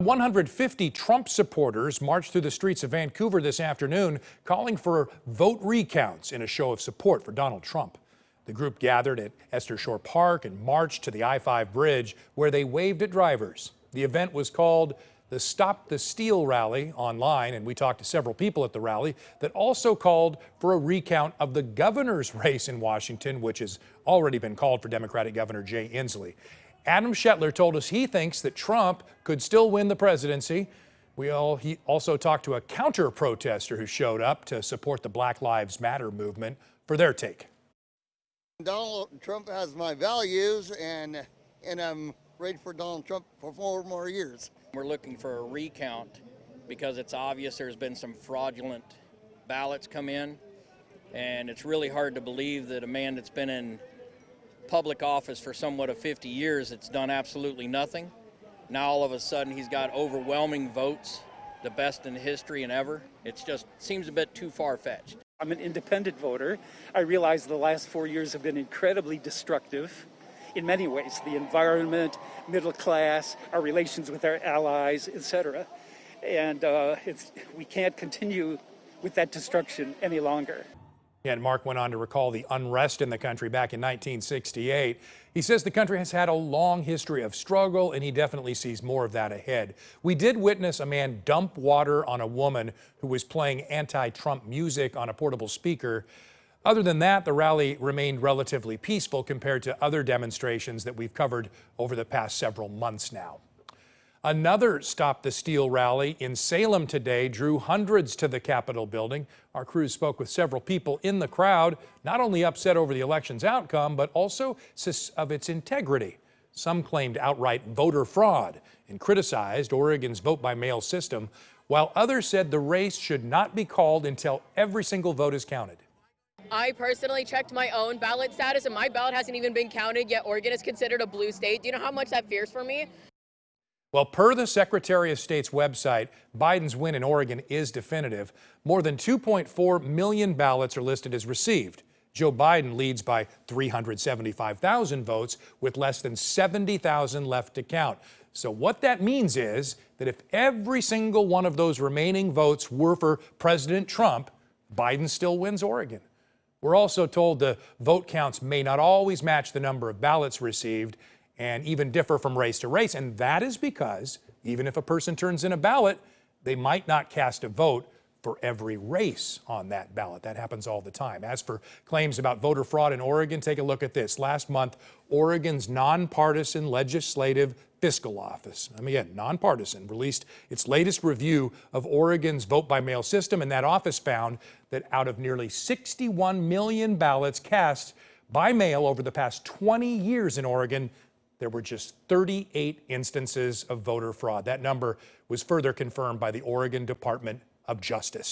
150 Trump supporters marched through the streets of Vancouver this afternoon, calling for vote recounts in a show of support for Donald Trump. The group gathered at Esther Shore Park and marched to the I-5 bridge, where they waved at drivers. The event was called the Stop the Steal rally online, and we talked to several people at the rally that also called for a recount of the governor's race in Washington, which has already been called for Democratic Governor Jay Inslee. Adam Shetler told us he thinks that Trump could still win the presidency. He also talked to a counter-protester who showed up to support the Black Lives Matter movement for their take. Donald Trump has my values, and I'm ready for Donald Trump for 4 more years. We're looking for a recount because it's obvious there's been some fraudulent ballots come in, and it's really hard to believe that a man that's been in public office for somewhat of 50 years, it's done absolutely nothing. Now all of a sudden he's got overwhelming votes, the best in history and ever. It just seems a bit too far-fetched. I'm an independent voter. I realize the last 4 years have been incredibly destructive in many ways. The environment, middle class, our relations with our allies, etc. And we can't continue with that destruction any longer. And Mark went on to recall the unrest in the country back in 1968. He says the country has had a long history of struggle, and he definitely sees more of that ahead. We did witness a man dump water on a woman who was playing anti-Trump music on a portable speaker. Other than that, the rally remained relatively peaceful compared to other demonstrations that we've covered over the past several months now. Another Stop the Steal rally in Salem today drew hundreds to the Capitol building. Our crews spoke with several people in the crowd, not only upset over the election's outcome, but also of its integrity. Some claimed outright voter fraud and criticized Oregon's vote-by-mail system, while others said the race should not be called until every single vote is counted. I personally checked my own ballot status, and my ballot hasn't even been counted yet. Oregon is considered a blue state. Do you know how much that fears for me? Well, per the Secretary of State's website, Biden's win in Oregon is definitive. More than 2.4 million ballots are listed as received. Joe Biden leads by 375,000 votes, with less than 70,000 left to count. So what that means is that if every single one of those remaining votes were for President Trump, Biden still wins Oregon. We're also told the vote counts may not always match the number of ballots received, and even differ from race to race. And that is because even if a person turns in a ballot, they might not cast a vote for every race on that ballot. That happens all the time. As for claims about voter fraud in Oregon, take a look at this. Last month, Oregon's nonpartisan Legislative Fiscal Office, again, nonpartisan, released its latest review of Oregon's vote-by-mail system, and that office found that out of nearly 61 million ballots cast by mail over the past 20 years in Oregon, there were just 38 instances of voter fraud. That number was further confirmed by the Oregon Department of Justice.